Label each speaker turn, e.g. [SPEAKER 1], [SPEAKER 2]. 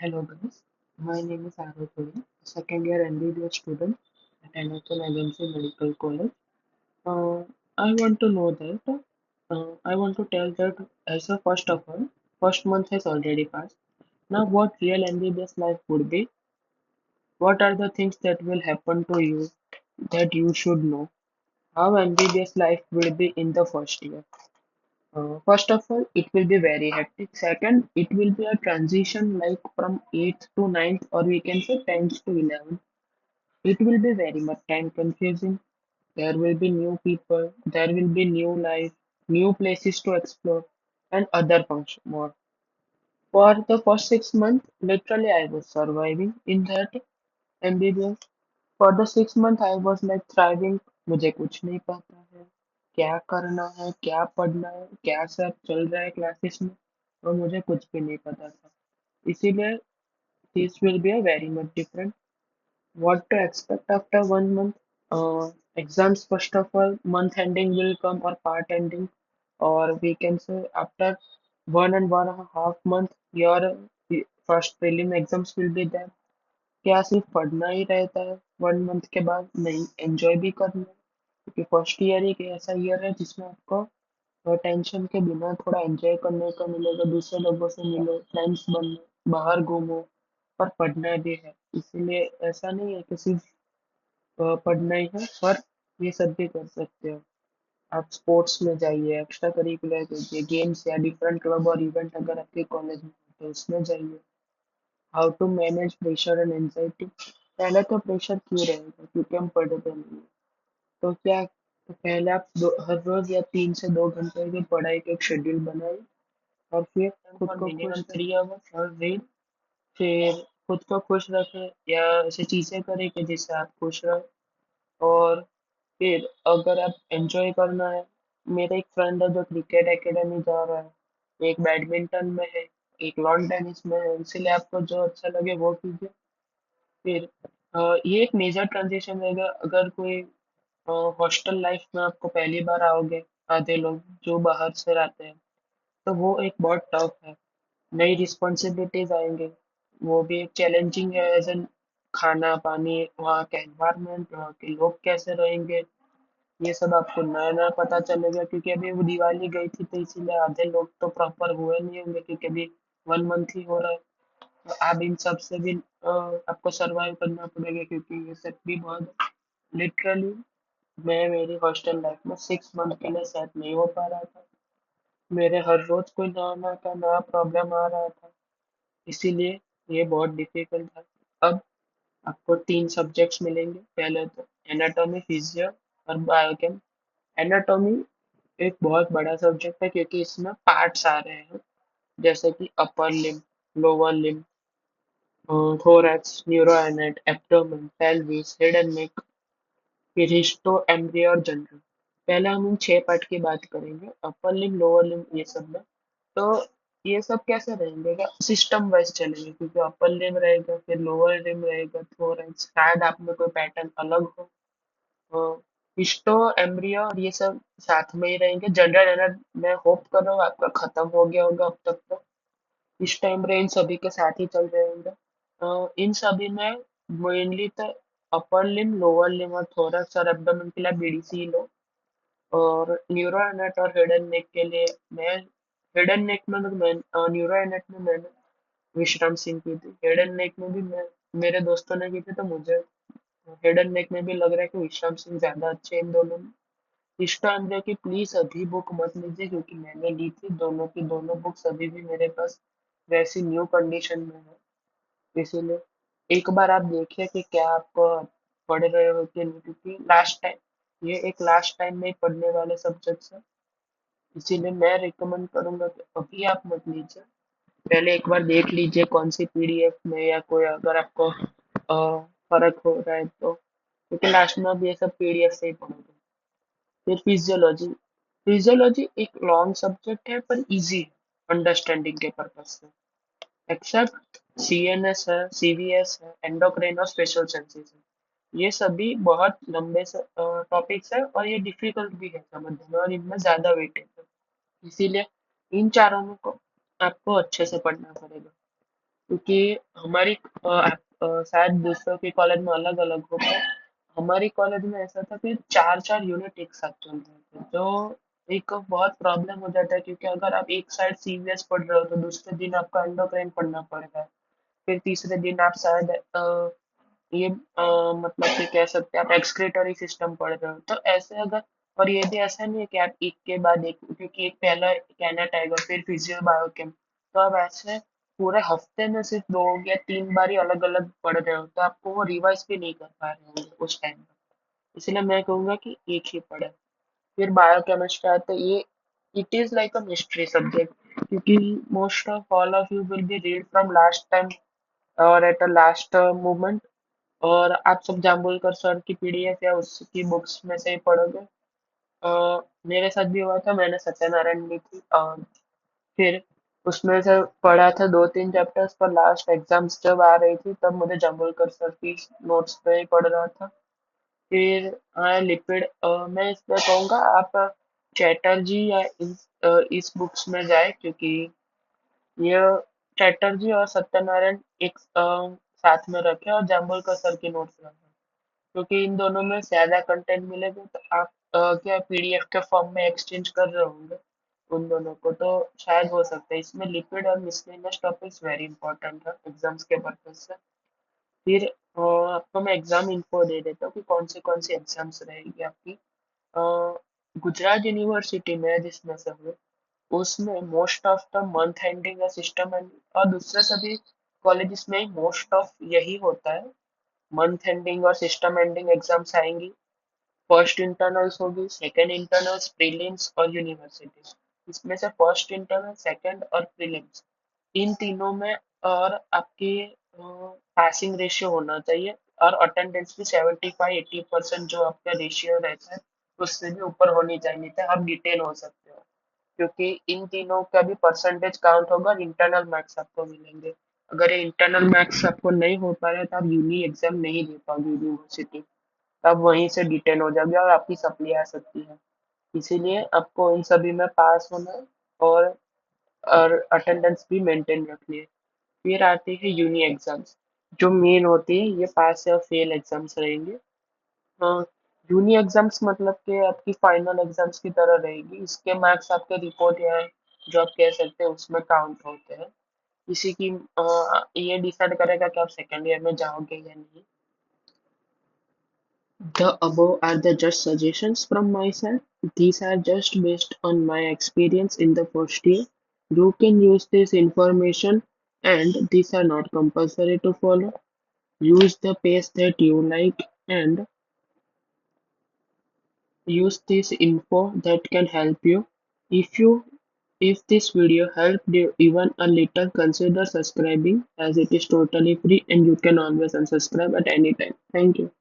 [SPEAKER 1] Hello guys, my name is Arohi, second year MBBS student at NHL Agency Medical College. Uh, I want to know that, I want to tell that as a first of all, first month has already passed. Now what real MBBS life would be, what are the things that will happen to you that you should know, how MBBS life will be in the first year. First of all, it will be very hectic. Second, it will be a transition like from 8th to ninth, or we can say 10th to 11th. It will be very much time confusing. There will be new people, there will be new life, new places to explore, and other function more. For the first 6 months, literally I was surviving in that MBBS. For the 6 months, I was like thriving. मुझे कुछ नहीं पता है, क्या करना है, क्या पढ़ना है, क्या सब चल रहा है क्लासेस में, और मुझे कुछ भी नहीं पता था. इसीलिए this will be a very much different. What to expect after 1 month? Exams, first of all, month ending will come or part ending, or we can say after 1 and 1.5 month, your first prelim exams will be there. क्या सिर्फ पढ़ना ही रहता है 1 month के बाद? नहीं, enjoy भी करना है, क्योंकि फर्स्ट ईयर एक ऐसा ईयर है जिसमें आपको टेंशन के बिना थोड़ा एंजॉय करने को मिलेगा, दूसरे लोगों से मिलो, फ्रेंड्स बनो, बाहर घूमो, और पढ़ना भी है. इसीलिए ऐसा नहीं है कि सिर्फ पढ़ना ही है, पर ये सब भी कर सकते हो. आप स्पोर्ट्स में जाइए, एक्स्ट्रा करिकुलर कीजिए, गेम्स या डिफरेंट क्लब और इवेंट अगर आपके कॉलेज में हो तो उसमें जाइए. How to manage pressure and anxiety? पहले तो प्रेशर क्यों रहेगा, क्योंकि हम पढ़ते नहीं हैं. तो क्या, तो पहले आप हर रोज या 3 से 2 घंटे की पढ़ाई का एक शेड्यूल बनाइए, और फिर खुद को मिनिमम 3 आवर्स और रीड. फिर खुद को खुश रखें या ऐसी चीजें करें कि जिससे आप खुश रहो. और फिर अगर आप एंजॉय करना है, मेरा एक फ्रेंड है जो क्रिकेट एकेडमी जा रहा है, एक बैडमिंटन में है, एक लॉन टेनिस में है, इसीलिए आपको जो अच्छा लगे वो कीजिए. फिर ये एक मेजर ट्रांजिशन रहेगा अगर कोई हॉस्टल लाइफ में आपको पहली बार आओगे. आधे लोग जो बाहर से आते हैं, तो वो एक बहुत टफ है. नई रिस्पॉन्सिबिलिटीज आएंगे, वो भी एक चैलेंजिंग है. एज एन खाना पानी, वहाँ का एनवायरनमेंट, वहाँ के लोग कैसे रहेंगे, ये सब आपको नया नया पता चलेगा. क्योंकि अभी वो दिवाली गई थी, तो इसीलिए आधे लोग तो प्रॉपर हुए नहीं होंगे, क्योंकि अभी 1 मंथ ही हो रहा है. तो आप इन सब से भी आपको सरवाइव करना पड़ेगा, क्योंकि ये सब भी बहुत लिटरली. मैं मेरी हॉस्टल लाइफ में 6 मंथ के लिए सेट नहीं हो पा रहा था. मेरे हर रोज कोई नया नया का नया प्रॉब्लम आ रहा था, इसीलिए ये बहुत डिफिकल्ट था. अब आपको 3 सब्जेक्ट्स मिलेंगे. पहले तो एनाटॉमी, फिजियो और बायोकेम. एनाटॉमी एक बहुत बड़ा सब्जेक्ट है, क्योंकि इसमें पार्ट्स आ रहे हैं, जैसे कि upper limb, lower limb, thorax, neuroanatomy, abdomen, pelvis, head and neck, फिर हिस्टो, एम्ब्रियो और जनरल. पहले हम इन 6 पार्ट की बात करेंगे, अपर लिम्ब, लोअर लिम्ब, ये सब में. तो ये सब कैसे रहेंगे, क्या सिस्टम वाइज चलेंगे, क्योंकि अपर लिम्ब रहेगा, फिर लोअर लिम्ब रहेगा, थोरैक्स, शायद आप में कोई पैटर्न अलग हो. हिस्टो, एम्ब्रियो और ये सब साथ में ही रहेंगे. जनरल एनर मैं होप कर रहा हूँ आपका खत्म हो गया होगा अब तक तो. इस टाइम रे इन सभी के साथ ही चल रहे होंगे. इन सभी में मेनली तो अपर लिम्ब, लोअर लिम्ब और थोरैक्स और एब्डोमेन के लिए बीडीसी लो. और न्यूरो एनेट और हेड एंड नेक के लिए मैं, हेड एंड नेक में तो मैं, न्यूरो एनेट में मैंने विश्राम सिंह की थी. हेड एंड नेक में भी मैं, मेरे दोस्तों ने की थी, तो मुझे हेड एंड नेक में भी लग रहा है कि विश्राम सिंह ज्यादा अच्छे हैं इन दोनों में. इष्टा अंडे की प्लीज अभी बुक मत लीजिए, क्योंकि मैंने ली थी दोनों की दोनों बुक्स अभी भी मेरे पास वैसी न्यू कंडीशन में है. इसीलिए एक बार आप देखिए कि क्या आप पढ़ रहे हो कि नहीं, क्योंकि लास्ट टाइम, ये एक लास्ट टाइम में पढ़ने वाले सब्जेक्ट्स है. इसीलिए मैं रिकमेंड करूंगा कि अभी आप मत लीजिए. पहले एक बार देख लीजिए कौन सी पीडीएफ में या कोई अगर आपको फर्क हो रहा है तो, क्योंकि लास्ट में अब ये सब पीडीएफ से ही पढ़ोगे. फिर फिजियोलॉजी. फिजियोलॉजी एक लॉन्ग सब्जेक्ट है, पर इजी है अंडरस्टैंडिंग के पर्पज से. एक्सेप्ट सीएनएस है, सीवीएस है, एंडोक्राइन और स्पेशल सेंसेस है. ये सभी बहुत लंबे टॉपिक्स है, और ये डिफिकल्ट भी है समझने में, और इनमें ज्यादा वेटेज है. इसीलिए इन चारों को आपको अच्छे से पढ़ना पड़ेगा. क्योंकि हमारी शायद दूसरों के कॉलेज में अलग अलग हो, पर हमारी कॉलेज में ऐसा था कि चार चार यूनिट एक साथ चल रहे थे, जो एक बहुत प्रॉब्लम हो जाता है, क्योंकि अगर आप एक साइड सीवीएस पढ़ रहे हो तो दूसरे दिन आपको एंडोक्राइन पढ़ना पड़ेगा। फिर तीसरे दिन आप शायद ये मतलब कि कह सकते हैं आप एक्सक्रीटरी सिस्टम पढ़ रहे हो, तो ऐसे अगर, और ये भी ऐसा नहीं है कि आप एक के बाद एक, क्योंकि एक पहला कैनेट आएगा फिर फिजियो बायोकेम, तो आप ऐसे पूरे हफ्ते में सिर्फ दो या तीन बार ही अलग अलग पढ़ रहे हो, तो आपको वो रिवाइज भी नहीं कर पा रहे होंगे उस टाइम पर। इसलिए मैं कहूंगा कि एक ही पढ़े। फिर बायोकेमिस्ट्री आता है, ये it is like a mystery subject, क्योंकि most of all of you will be read from last time और एट अ लास्ट मोमेंट, और आप सब जाम्बुलकर सर की पीडीएफ या उसकी बुक्स में से ही पढ़ोगे। मेरे साथ भी हुआ था, मैंने सत्यनारायण ली थी, फिर उसमें से पढ़ा था दो तीन चैप्टर्स, पर लास्ट एग्जाम्स जब आ रही थी तब मुझे जाम्बुलकर सर की नोट्स पे ही पढ़ रहा था। फिर हाँ लिपिड, मैं इसमें कहूँगा आप चैटर्जी या इस बुक्स में जाए, क्योंकि ये चैटर्जी और सत्यनारायण एक साथ में रखे और जाम्बुलकर सर की नोट्स रखे, क्योंकि इन दोनों में ज्यादा कंटेंट मिलेगा, तो आप क्या पीडीएफ के फॉर्म में एक्सचेंज कर रहे होंगे उन दोनों को, तो शायद हो सकता है इसमें लिपिड और मिसलेनियस टॉपिक्स वेरी इंपॉर्टेंट है एग्जाम्स के पर्पज से। फिर आपको मैं एग्जाम इन्फो दे देता हूँ कि कौन सी एग्जाम्स रहेगी आपकी। गुजरात यूनिवर्सिटी में जिसमें से हूँ, उसमें most of the month ending का सिस्टम है, और दूसरे सभी कॉलेजेस में मोस्ट ऑफ यही होता है। मंथ एंडिंग और सिस्टम एंडिंग एग्जाम्स आएंगी, फर्स्ट इंटरनल्स होगी, सेकंड इंटरनल्स, प्रीलिम्स और यूनिवर्सिटी। इसमें से फर्स्ट इंटरनल, सेकंड और प्रीलिम्स, इन तीनों में और आपकी पासिंग रेशियो होना चाहिए, और अटेंडेंस भी 75-80% जो आपका रेशियो रहता है उससे भी ऊपर होनी चाहिए, नहीं तो आप डिटेन हो सकते हो, क्योंकि इन तीनों का भी परसेंटेज काउंट होगा और इंटरनल मार्क्स आपको मिलेंगे। अगर ये इंटरनल मार्क्स आपको नहीं हो पा रहे तो आप यूनी एग्जाम नहीं दे पाओगे यूनिवर्सिटी, आप वहीं से डिटेन हो जाओगे और आपकी सप्ली आ सकती है। इसीलिए आपको इन सभी में पास होना है, और अटेंडेंस भी मेंटेन रखनी है। फिर आती है यूनी एग्जाम्स, जो मेन होती है, ये पास या फेल एग्जाम्स रहेंगे। हाँ, यूनी एग्जाम्स मतलब कि आपकी फाइनल एग्जाम्स की तरह रहेगी, इसके मार्क्स आपके रिपोर्ट या जो आप कह सकते हैं उसमें काउंट होते हैं। इसी की ये डिसाइड करेगा कि आप सेकेंड ईयर में जाओगे या नहीं। The above are the just suggestions from my side. These are just based on my experience in the first year. You can use this information, and these are not compulsory to follow. Use the pace that you like, and use this info that can help you. If you if this video helped you even a little, consider subscribing, as it is totally free and you can always unsubscribe at any time. Thank you.